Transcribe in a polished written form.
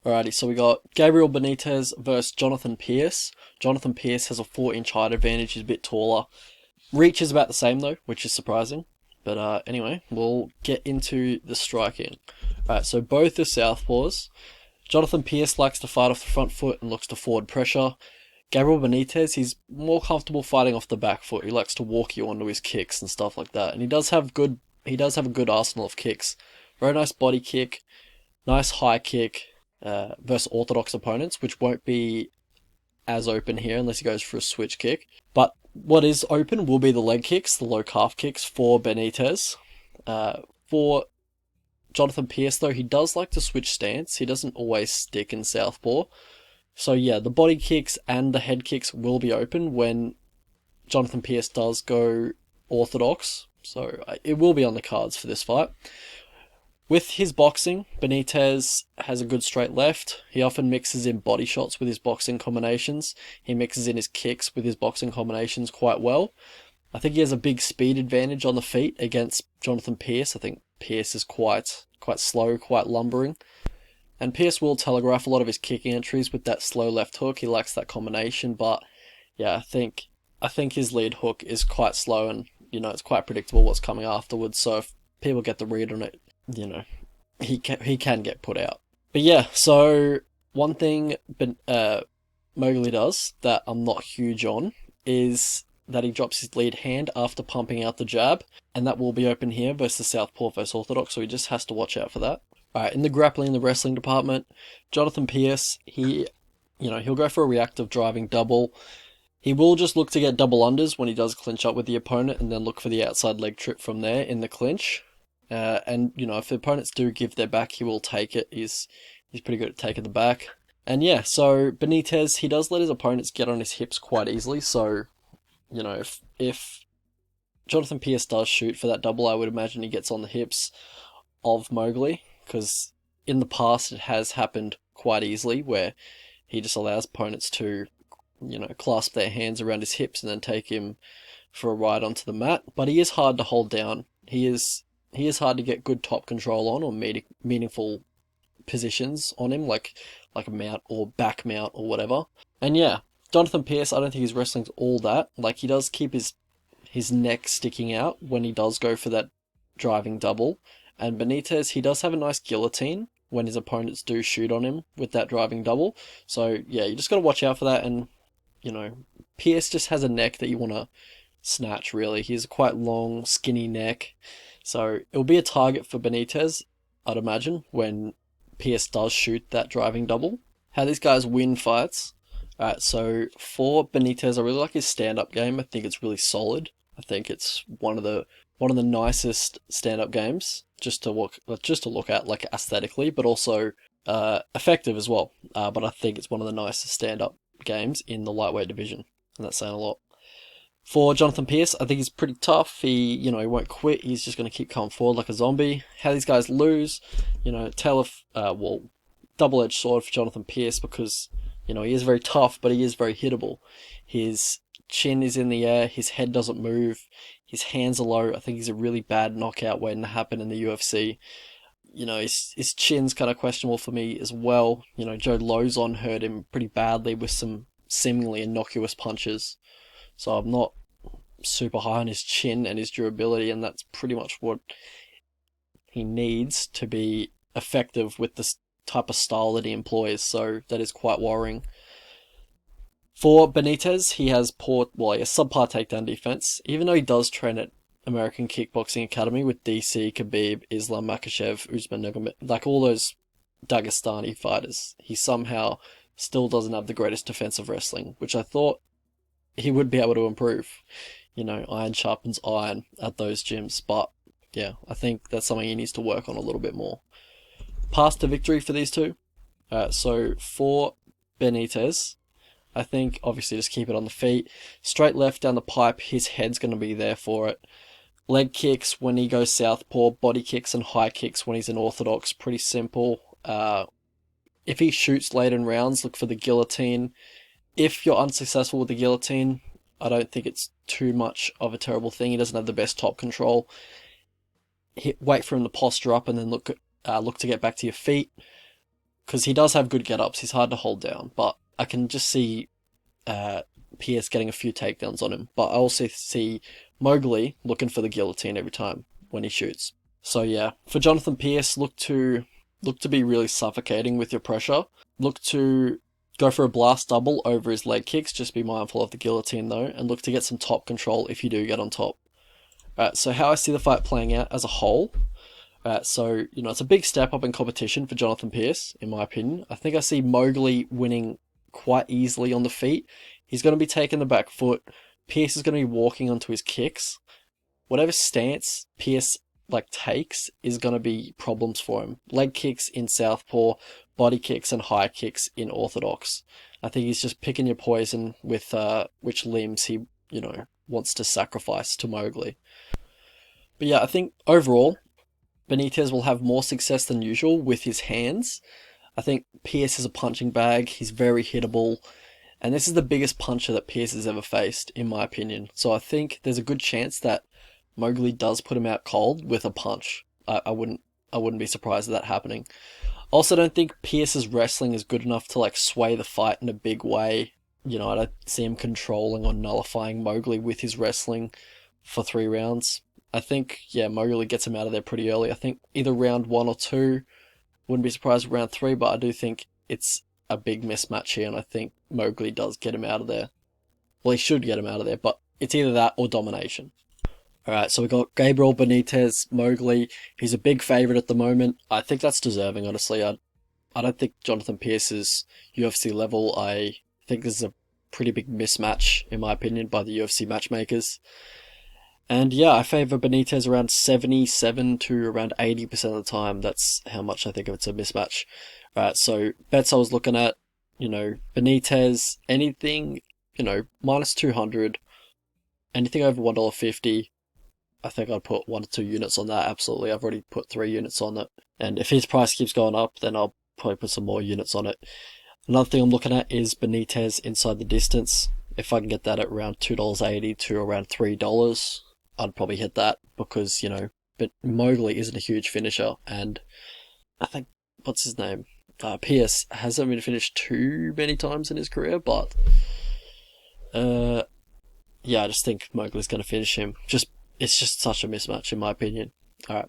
Alrighty, so we got Gabriel Benitez versus Jonathan Pearce. Jonathan Pearce has a 4-inch height advantage, he's a bit taller. Reach is about the same though, which is surprising. But anyway, we'll get into the striking. Alright, so both are southpaws. Jonathan Pearce likes to fight off the front foot and looks to forward pressure. Gabriel Benitez, he's more comfortable fighting off the back foot. He likes to walk you onto his kicks and stuff like that. And he does have a good arsenal of kicks. Very nice body kick, nice high kick versus orthodox opponents, which won't be as open here unless he goes for a switch kick. But what is open will be the leg kicks, the low calf kicks for Benitez. For Jonathan Pearce, though, he does like to switch stance. He doesn't always stick in southpaw. So yeah, the body kicks and the head kicks will be open when Jonathan Pearce does go orthodox. So it will be on the cards for this fight. With his boxing, Benitez has a good straight left. He often mixes in body shots with his boxing combinations. He mixes in his kicks with his boxing combinations quite well. I think he has a big speed advantage on the feet against Jonathan Pearce. I think Pearce is quite slow, quite lumbering. And Pearce will telegraph a lot of his kicking entries with that slow left hook. He likes that combination, but yeah, I think his lead hook is quite slow, and it's quite predictable what's coming afterwards. So if people get the read on it, he can get put out. But yeah, so one thing Mowgli does that I'm not huge on is that he drops his lead hand after pumping out the jab, and that will be open here versus southpaw versus orthodox, so he just has to watch out for that. Alright, in the grappling, the wrestling department, Jonathan Pearce, he'll go for a reactive driving double. He will just look to get double unders when he does clinch up with the opponent, and then look for the outside leg trip from there in the clinch. And if the opponents do give their back, he will take it. He's pretty good at taking the back. And yeah, so Benitez, he does let his opponents get on his hips quite easily. So, if Jonathan Pearce does shoot for that double, I would imagine he gets on the hips of Mowgli, because in the past it has happened quite easily where he just allows opponents to, clasp their hands around his hips and then take him for a ride onto the mat. But he is hard to hold down. He is hard to get good top control on, or meaningful positions on him, like a mount or back mount or whatever. And yeah, Jonathan Pearce, I don't think his wrestling's all that. Like, he does keep his neck sticking out when he does go for that driving double. And Benitez, he does have a nice guillotine when his opponents do shoot on him with that driving double. So yeah, you just got to watch out for that. And Pearce just has a neck that you want to snatch, really. He has a quite long, skinny neck. So it'll be a target for Benitez, I'd imagine, when Pearce does shoot that driving double. How these guys win fights. Alright, so for Benitez, I really like his stand-up game. I think it's really solid. I think it's one of the nicest stand-up games just to look at, like, aesthetically, but also effective as well. But I think it's one of the nicest stand-up games in the lightweight division, and that's saying a lot. For Jonathan Pearce, I think he's pretty tough. He won't quit. He's just going to keep coming forward like a zombie. How these guys lose, double-edged sword for Jonathan Pearce, because, he is very tough, but he is very hittable. His chin is in the air. His head doesn't move. His hands are low. I think he's a really bad knockout waiting to happen in the UFC. His chin's kind of questionable for me as well. Joe Lozon hurt him pretty badly with some seemingly innocuous punches. So I'm not super high on his chin and his durability, and that's pretty much what he needs to be effective with this type of style that he employs. So that is quite worrying. For Benitez, he has subpar takedown defense. Even though he does train at American Kickboxing Academy with DC, Khabib, Islam Makhachev, Usman Nurmagomedov, like all those Dagestani fighters, he somehow still doesn't have the greatest defensive wrestling, which I thought he would be able to improve. Iron sharpens iron at those gyms. But yeah, I think that's something he needs to work on a little bit more. Path to victory for these two. So for Benitez, I think obviously just keep it on the feet. Straight left down the pipe, his head's going to be there for it. Leg kicks when he goes southpaw, body kicks and high kicks when he's in orthodox. Pretty simple. If he shoots late in rounds, look for the guillotine. If you're unsuccessful with the guillotine, I don't think it's too much of a terrible thing. He doesn't have the best top control. Wait for him to posture up and then look to get back to your feet. because he does have good get-ups. He's hard to hold down, but I can just see Pearce getting a few takedowns on him. But I also see Mowgli looking for the guillotine every time when he shoots. So yeah, for Jonathan Pearce, look to be really suffocating with your pressure. Look to go for a blast double over his leg kicks. Just be mindful of the guillotine though, and look to get some top control if you do get on top. Alright, so how I see the fight playing out as a whole. So, it's a big step up in competition for Jonathan Pearce, in my opinion. I think I see Mowgli winning quite easily on the feet. He's going to be taking the back foot. Pearce is going to be walking onto his kicks. Whatever stance Pearce takes is going to be problems for him. Leg kicks in southpaw, body kicks and high kicks in orthodox. I think he's just picking your poison with which limbs he, wants to sacrifice to Mowgli. But yeah, I think overall, Benitez will have more success than usual with his hands. I think Pearce is a punching bag. He's very hittable. And this is the biggest puncher that Pearce has ever faced, in my opinion. So I think there's a good chance that Mowgli does put him out cold with a punch. I wouldn't be surprised at that happening. Also, don't think Pearce's wrestling is good enough to sway the fight in a big way. I don't see him controlling or nullifying Mowgli with his wrestling for 3 rounds. I think, Mowgli gets him out of there pretty early. I think either round 1 or 2. Wouldn't be surprised round 3, but I do think it's a big mismatch here, and I think Mowgli does get him out of there. Well, he should get him out of there, but it's either that or domination. Alright, so we got Gabriel, Benitez, Mowgli. He's a big favourite at the moment. I think that's deserving, honestly. I don't think Jonathan Pearce is UFC level. I think this is a pretty big mismatch, in my opinion, by the UFC matchmakers. And yeah, I favour Benitez around 77 to around 80% of the time. That's how much I think of it's a mismatch. Alright, so bets I was looking at, Benitez, anything, minus 200, anything over $1.50. I think I'd put 1 or 2 units on that, absolutely. I've already put 3 units on it. And if his price keeps going up, then I'll probably put some more units on it. Another thing I'm looking at is Benitez inside the distance. If I can get that at around $2.80 to around $3, I'd probably hit that because, but Mowgli isn't a huge finisher. And I think, what's his name? Pearce hasn't been finished too many times in his career, but I just think Mowgli's going to finish him. It's just such a mismatch in my opinion. Alright,